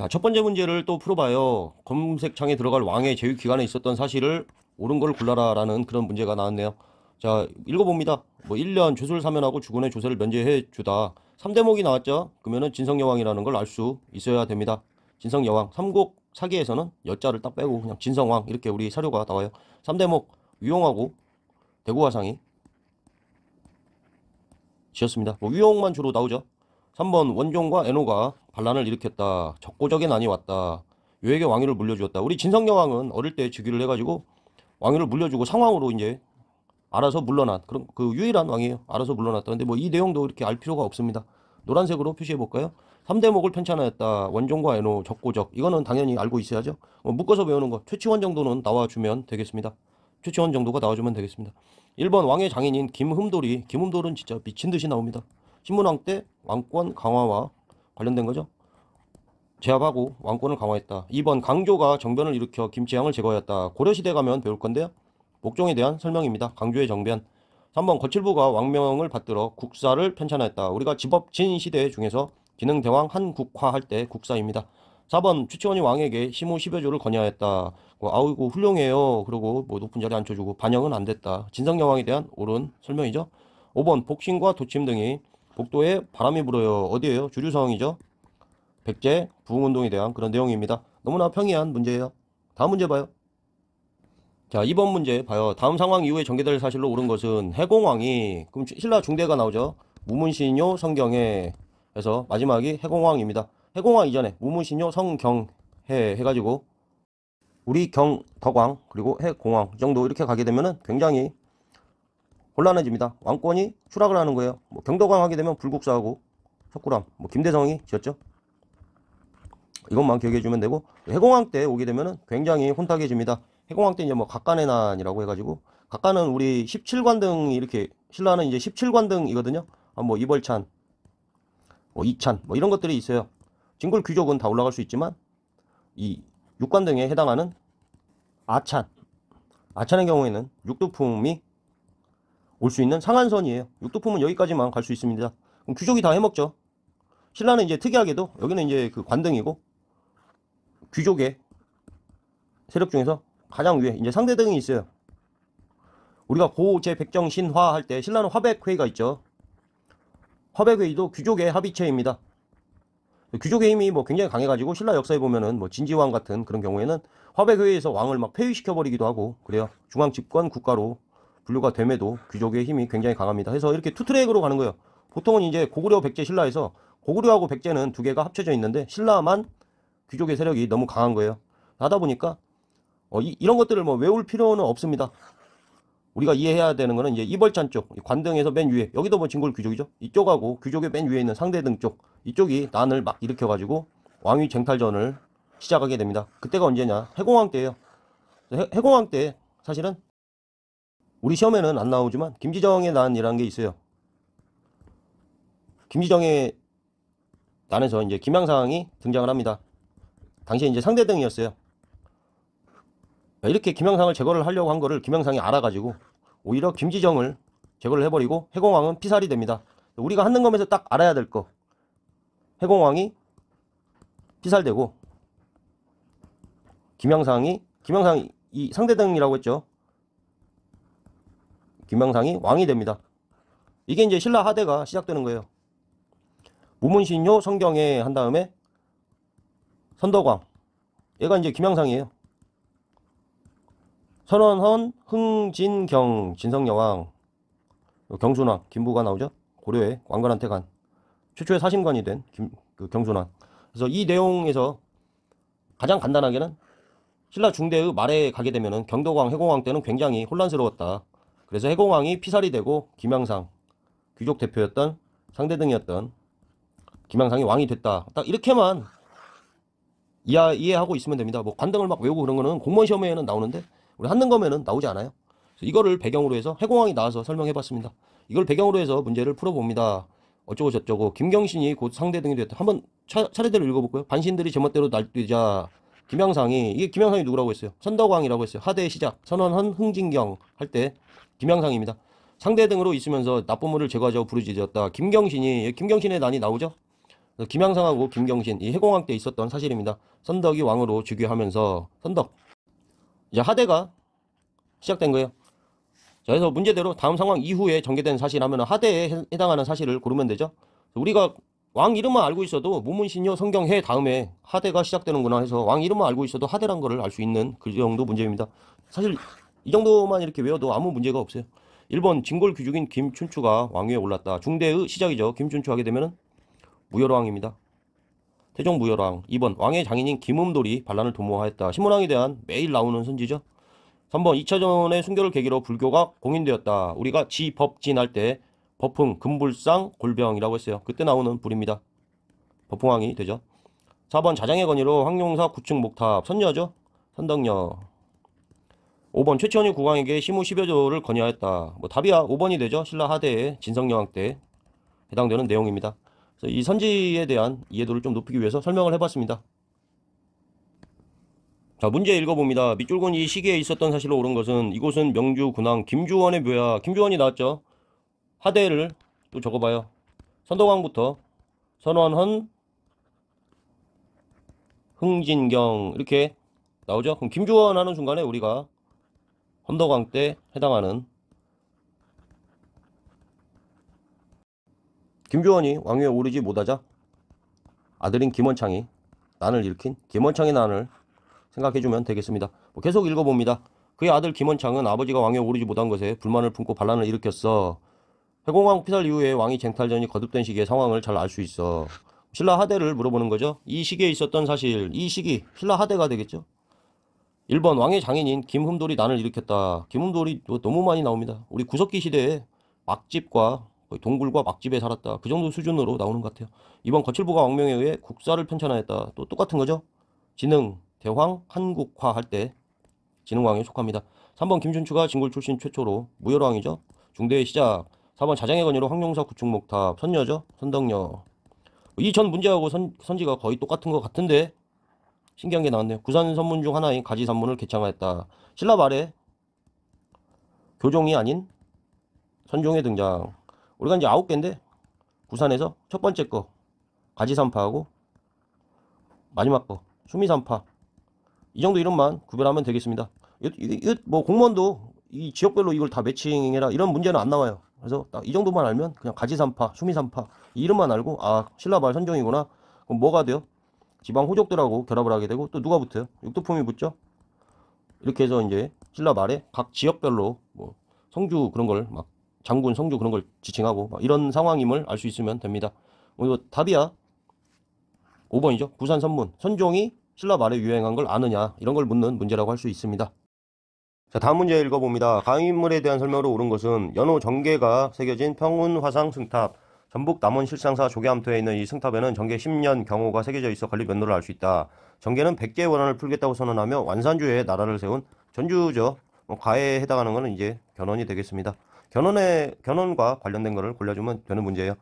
자, 첫 번째 문제를 또 풀어봐요. 검색창에 들어갈 왕의 제위 기간에 있었던 사실을 옳은 걸 골라라 라는 그런 문제가 나왔네요. 자, 읽어봅니다. 뭐 1년 죄수를 사면하고 주군의 조세를 면제해 주다. 3대목이 나왔죠? 그러면은 진성여왕이라는 걸 알 수 있어야 됩니다. 진성여왕. 삼국 사기에서는 여자를 딱 빼고 그냥 진성왕 이렇게 우리 사료가 나와요. 3대목 위용하고 대구화상이 지었습니다. 뭐 위용만 주로 나오죠. 3번 원종과 애노가 반란을 일으켰다. 적고적의 난이 왔다. 요에게 왕위를 물려주었다. 우리 진성여왕은 어릴 때 즉위를 해가지고 왕위를 물려주고 상왕으로 이제 알아서 물러난 그런 그 유일한 왕이에요. 알아서 물러났다. 근데 뭐 이 내용도 이렇게 알 필요가 없습니다. 노란색으로 표시해 볼까요? 3대목을 편찬하였다. 원종과 애노 적고적. 이거는 당연히 알고 있어야죠. 묶어서 외우는 거. 최치원 정도는 나와주면 되겠습니다. 최치원 정도가 나와주면 되겠습니다. 1번 왕의 장인인 김흠돌이. 김흠돌은 진짜 미친듯이 나옵니다. 신문왕 때 왕권 강화와 관련된 거죠. 제압하고 왕권을 강화했다. 2번 강조가 정변을 일으켜 김치향을 제거하였다. 고려시대 가면 배울 건데요. 목종에 대한 설명입니다. 강조의 정변. 3번 거칠부가 왕명을 받들어 국사를 편찬하였다. 우리가 집업진 시대 중에서 기능대왕 한국화할 때 국사입니다. 4번 추치원이 왕에게 시무 10여 조를 건의하였다. 아이고 훌륭해요. 그리고 뭐 높은 자리에 앉혀주고 반영은 안 됐다. 진성여왕에 대한 옳은 설명이죠. 5번 복신과 도침 등이 복도에 바람이 불어요. 어디에요? 주류성이죠. 백제 부흥운동에 대한 그런 내용입니다. 너무나 평이한 문제예요. 다음 문제 봐요. 자, 2번 문제 봐요. 다음 상황 이후에 전개될 사실로 옳은 것은 해공왕이, 그럼 신라 중대가 나오죠. 무문신요 성경해 해서 마지막이 해공왕입니다. 해공왕 이전에 무문신요 성경해 해가지고 우리 경덕왕 그리고 해공왕 정도 이렇게 가게 되면은 굉장히 곤란해집니다. 왕권이 추락을 하는 거예요. 뭐 경덕왕 하게 되면 불국사하고 석굴암, 뭐 김대성이 지었죠. 이것만 기억해 주면 되고, 해공왕 때 오게 되면은 굉장히 혼탁해집니다. 해공왕 때 이제 뭐 각간의 난이라고 해가지고, 각간은 우리 17관등이 이렇게, 신라는 이제 17관등이거든요. 뭐 이벌찬, 뭐 이찬, 뭐 이런 것들이 있어요. 진골 귀족은 다 올라갈 수 있지만, 이 6관등에 해당하는 아찬, 아찬의 경우에는 육두품이 올 수 있는 상한선이에요. 육두품은 여기까지만 갈 수 있습니다. 그럼 귀족이 다 해먹죠. 신라는 이제 특이하게도 여기는 이제 그 관등이고 귀족의 세력 중에서 가장 위에 이제 상대등이 있어요. 우리가 고제 백정 신화 할 때 신라는 화백회의가 있죠. 화백회의도 귀족의 합의체입니다. 귀족의 힘이 뭐 굉장히 강해가지고 신라 역사에 보면은 뭐 진지왕 같은 그런 경우에는 화백회의에서 왕을 막 폐위시켜 버리기도 하고 그래요. 중앙 집권 국가로 분류가 됨에도 귀족의 힘이 굉장히 강합니다. 그래서 이렇게 투트랙으로 가는 거예요. 보통은 이제 고구려, 백제, 신라에서 고구려하고 백제는 두 개가 합쳐져 있는데 신라만 귀족의 세력이 너무 강한 거예요. 하다 보니까 이런 것들을 뭐 외울 필요는 없습니다. 우리가 이해해야 되는 거는 이제 이벌찬 쪽, 관등에서 맨 위에, 여기도 뭐 진골 귀족이죠. 이쪽하고 귀족의 맨 위에 있는 상대등 쪽, 이쪽이 난을 막 일으켜가지고 왕위 쟁탈전을 시작하게 됩니다. 그때가 언제냐? 해공왕 때예요. 해공왕 때 사실은 우리 시험에는 안 나오지만 김지정의 난이라는 게 있어요. 김지정의 난에서 이제 김양상이 등장을 합니다. 당시에 이제 상대등이었어요. 이렇게 김양상을 제거를 하려고 한 거를 김양상이 알아가지고 오히려 김지정을 제거를 해버리고 해공왕은 피살이 됩니다. 우리가 한능검에서 딱 알아야 될 거, 해공왕이 피살되고 김양상이 이 상대등이라고 했죠. 김양상이 왕이 됩니다. 이게 이제 신라 하대가 시작되는 거예요. 무문신요 성경에 한 다음에 선덕왕, 얘가 이제 김양상이에요. 선원헌 흥진경 진성여왕, 경순왕 김부가 나오죠. 고려의 왕관한테 간 최초의 사심관이 된 그 경순왕. 그래서 이 내용에서 가장 간단하게는 신라 중대의 말에 가게 되면은 경덕왕, 해공왕 때는 굉장히 혼란스러웠다. 그래서 해공왕이 피살이 되고 김양상, 귀족 대표였던 상대등이었던 김양상이 왕이 됐다. 딱 이렇게만 이해하고 있으면 됩니다. 뭐 관등을 막 외우고 그런 거는 공무원 시험에는 나오는데 우리 한능검에는 나오지 않아요. 이거를 배경으로 해서 해공왕이 나와서 설명해봤습니다. 이걸 배경으로 해서 문제를 풀어봅니다. 어쩌고 저쩌고 김경신이 곧 상대등이 됐다. 한번 차례대로 읽어볼까요? 반신들이 제멋대로 날뛰자. 김양상이, 이게 김양상이 누구라고 했어요? 선덕왕이라고 했어요. 하대의 시작 선원헌 흥진경 할 때 김양상입니다. 상대등으로 있으면서 나쁜 물을 제거하자고 부르짖었다. 김경신이, 김경신의 난이 나오죠. 김양상하고 김경신 이 해공왕 때 있었던 사실입니다. 선덕이 왕으로 즉위하면서 선덕 이제 하대가 시작된 거예요. 자, 그래서 문제대로 다음 상황 이후에 전개된 사실 하면 하대에 해당하는 사실을 고르면 되죠. 우리가 왕 이름만 알고 있어도 문문신요 성경해 다음에 하대가 시작되는구나 해서 왕 이름만 알고 있어도 하대란 거를 알 수 있는 그 정도 문제입니다. 사실 이 정도만 이렇게 외워도 아무 문제가 없어요. 1번 진골 귀족인 김춘추가 왕위에 올랐다. 중대의 시작이죠. 김춘추 하게 되면은 무열왕입니다. 태종 무열왕. 2번 왕의 장인인 김음돌이 반란을 도모하였다. 신문왕에 대한 매일 나오는 선지죠. 3번 2차전의 순교를 계기로 불교가 공인되었다. 우리가 지법진할 때 법흥, 금불상, 골병이라고 했어요. 그때 나오는 불입니다. 법흥왕이 되죠. 4번 자장의 건의로 황룡사 구층 목탑 선녀죠. 선덕녀. 5번 최치원이 국왕에게 시무 10여 조를 건의하였다. 뭐 답이야 5번이 되죠. 신라 하대의 진성여왕 때 해당되는 내용입니다. 그래서 이 선지에 대한 이해도를 좀 높이기 위해서 설명을 해봤습니다. 자, 문제 읽어봅니다. 밑줄근 이 시기에 있었던 사실로 옳은 것은 이곳은 명주 군왕 김주원의 묘야. 김주원이 나왔죠. 하대를 또 적어봐요. 선덕왕부터 선원헌, 흥진경 이렇게 나오죠. 그럼 김주원 하는 순간에 우리가 선덕왕 때 해당하는 김주원이 왕위에 오르지 못하자 아들인 김원창이 난을 일으킨 김원창의 난을 생각해주면 되겠습니다. 계속 읽어봅니다. 그의 아들 김원창은 아버지가 왕위에 오르지 못한 것에 불만을 품고 반란을 일으켰어. 해공왕 피살 이후에 왕위 쟁탈전이 거듭된 시기의 상황을 잘 알 수 있어. 신라 하대를 물어보는 거죠. 이 시기에 있었던 사실, 이 시기 신라 하대가 되겠죠. 1번 왕의 장인인 김흠돌이 난을 일으켰다. 김흠돌이 너무 많이 나옵니다. 우리 구석기 시대에 막집과 동굴과 막집에 살았다. 그 정도 수준으로 나오는 것 같아요. 2번 거칠부가 왕명에 의해 국사를 편찬하였다. 또 똑같은 거죠. 진흥, 대황, 한국화 할 때 진흥왕에 속합니다. 3번 김춘추가 진골 출신 최초로 무열왕이죠. 중대의 시작. 4번 자장의 건의로 황룡사 구축목탑 선녀죠. 선덕녀. 이 전 문제하고 선지가 거의 똑같은 것 같은데 신기한 게 나왔네요. 구산 선문 중 하나인 가지산문을 개창하였다. 신라 말에 교종이 아닌 선종의 등장. 우리가 이제 9개인데 구산에서 첫 번째 거 가지산파하고 마지막 거 수미산파 이 정도 이름만 구별하면 되겠습니다. 뭐 공무원도 이 지역별로 이걸 다 매칭해라 이런 문제는 안 나와요. 그래서 딱 이 정도만 알면 그냥 가지산파, 수미산파 이 이름만 알고 아 신라말 선종이구나. 그럼 뭐가 돼요? 지방 호족들하고 결합을 하게 되고 또 누가 붙어요? 육두품이 붙죠. 이렇게 해서 이제 신라말에 각 지역별로 뭐 성주 그런 걸 막 장군 성주 그런 걸 지칭하고 막 이런 상황임을 알 수 있으면 됩니다. 이거 답이야 5번이죠. 구산 선문 선종이 신라 말에 유행한 걸 아느냐 이런 걸 묻는 문제라고 할 수 있습니다. 자, 다음 문제 읽어봅니다. 강인물에 대한 설명으로 옳은 것은 연호 정계가 새겨진 평운화상 승탑 전북 남원 실상사 조계암토에 있는 이 승탑에는 정계 10년 경호가 새겨져 있어 건립 연도를 알 수 있다. 정계는 100개의 원한을 풀겠다고 선언하며 완산주에 나라를 세운 전주죠. 가에 해당하는 것은 이제 견훤이 되겠습니다. 견훤과 관련된 것을 골라주면 되는 문제예요.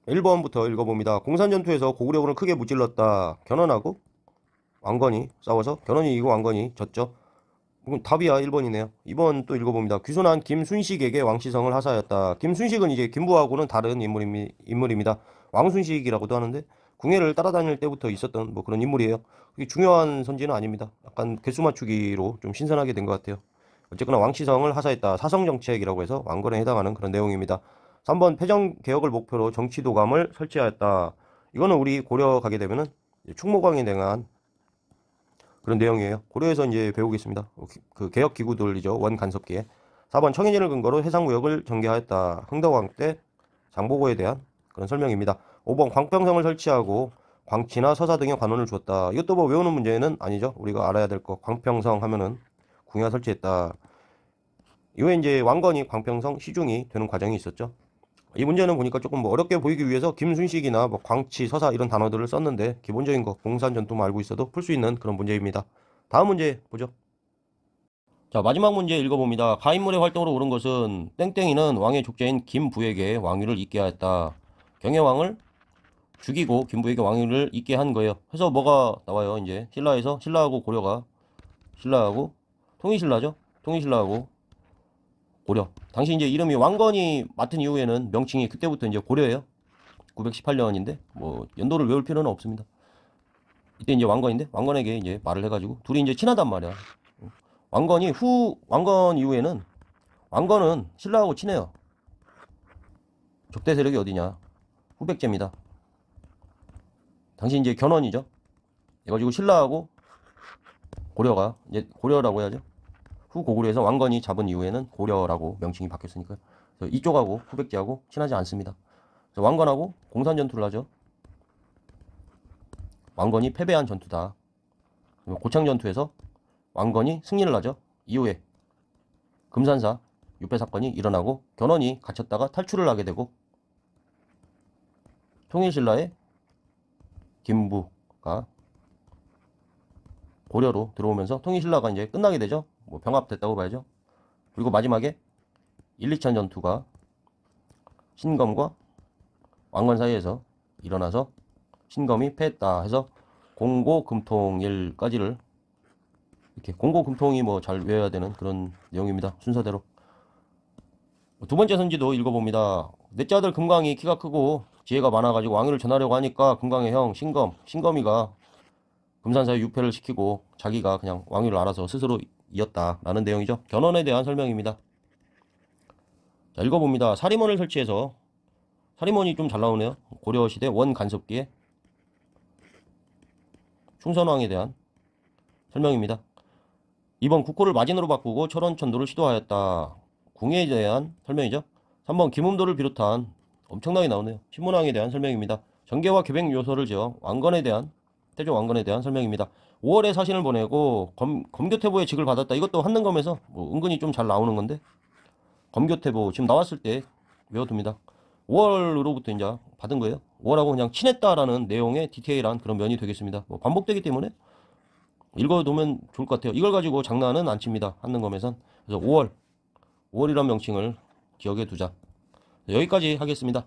1번부터 읽어봅니다. 공산전투에서 고구려군을 크게 무찔렀다. 견훤하고 왕건이 싸워서 견훤이 이기고 왕건이 졌죠. 답이야 1번이네요. 2번 또 읽어봅니다. 귀순한 김순식에게 왕시성을 하사하였다. 김순식은 이제 김부하고는 다른 인물입니다. 왕순식이라고도 하는데 궁예를 따라다닐 때부터 있었던 뭐 그런 인물이에요. 그게 중요한 선지는 아닙니다. 약간 개수 맞추기로 좀 신선하게 된 것 같아요. 어쨌거나 왕시성을 하사했다. 사성정책이라고 해서 왕건에 해당하는 그런 내용입니다. 3번 패정개혁을 목표로 정치도감을 설치하였다. 이거는 우리 고려 가게 되면은 충무광에 대한 그런 내용이에요. 고려에서 이제 배우겠습니다. 그 개혁 기구들이죠. 원간섭기에. 4번 청해진을 근거로 해상무역을 전개하였다. 흥덕왕 때 장보고에 대한 그런 설명입니다. 5번 광평성을 설치하고 광치나 서사 등의 관원을 주었다. 이것도 뭐 외우는 문제는 아니죠. 우리가 알아야 될 거. 광평성 하면은 궁야 설치했다. 이후에 이제 왕건이 광평성 시중이 되는 과정이 있었죠. 이 문제는 보니까 조금 뭐 어렵게 보이기 위해서 김순식이나 뭐 광치, 서사 이런 단어들을 썼는데 기본적인 거 공산전투만 알고 있어도 풀 수 있는 그런 문제입니다. 다음 문제 보죠. 자, 마지막 문제 읽어봅니다. 가인물의 활동으로 옳은 것은 땡땡이는 왕의 족제인 김부에게 왕위를 잇게 하였다. 경혜왕을 죽이고 김부에게 왕위를 잇게 한 거예요. 그래서 뭐가 나와요? 이제 신라에서 신라하고 고려가 신라하고 통일신라죠. 통일신라하고 고려. 당시 이제 이름이 왕건이 맡은 이후에는 명칭이 그때부터 이제 고려예요. 918년인데 뭐 연도를 외울 필요는 없습니다. 이때 이제 왕건인데 왕건에게 이제 말을 해가지고 둘이 이제 친하단 말이야. 왕건 이후에는 왕건은 신라하고 친해요. 적대 세력이 어디냐? 후백제입니다. 당시 이제 견훤이죠. 이래가지고 신라하고 고려가 이제 고려라고 해야죠. 후고구려에서 왕건이 잡은 이후에는 고려라고 명칭이 바뀌었으니까요. 그래서 이쪽하고 후백제하고 친하지 않습니다. 그래서 왕건하고 공산 전투를 하죠. 왕건이 패배한 전투다. 고창 전투에서 왕건이 승리를 하죠. 이후에 금산사 유폐 사건이 일어나고 견훤이 갇혔다가 탈출을 하게 되고 통일신라의 김부가 고려로 들어오면서 통일신라가 이제 끝나게 되죠. 뭐 병합됐다고 봐야죠. 그리고 마지막에 1, 2차 전투가 신검과 왕건 사이에서 일어나서 신검이 패했다 해서 공고금통일까지를 이렇게 공고금통이 뭐 잘 외워야 되는 그런 내용입니다. 순서대로. 두 번째 선지도 읽어봅니다. 넷째 아들 금광이 키가 크고 지혜가 많아가지고 왕위를 전하려고 하니까 금광의 형 신검이가 금산사의 유폐를 시키고 자기가 그냥 왕위를 알아서 스스로 이었다라는 내용이죠. 견훤에 대한 설명입니다. 자, 읽어봅니다. 사리문을 설치해서 사리문이 좀 잘 나오네요. 고려시대 원간섭기에 충선왕에 대한 설명입니다. 2번 국호를 마진으로 바꾸고 철원천도를 시도하였다. 궁에 대한 설명이죠. 3번 김음도를 비롯한 엄청나게 나오네요. 신문왕에 대한 설명입니다. 정계와 계백 요소를 지어 왕건에 대한 태조 왕건에 대한 설명입니다. 5월에 사신을 보내고 검교태보의 직을 받았다. 이것도 한능검에서 뭐 은근히 좀 잘 나오는 건데 검교태보 지금 나왔을 때 외워둡니다. 5월로부터 이제 받은 거예요. 5월하고 그냥 친했다라는 내용의 디테일한 그런 면이 되겠습니다. 뭐 반복되기 때문에 읽어두면 좋을 것 같아요. 이걸 가지고 장난은 안 칩니다. 한능검에선. 그래서 5월이란 명칭을 기억해 두자. 여기까지 하겠습니다.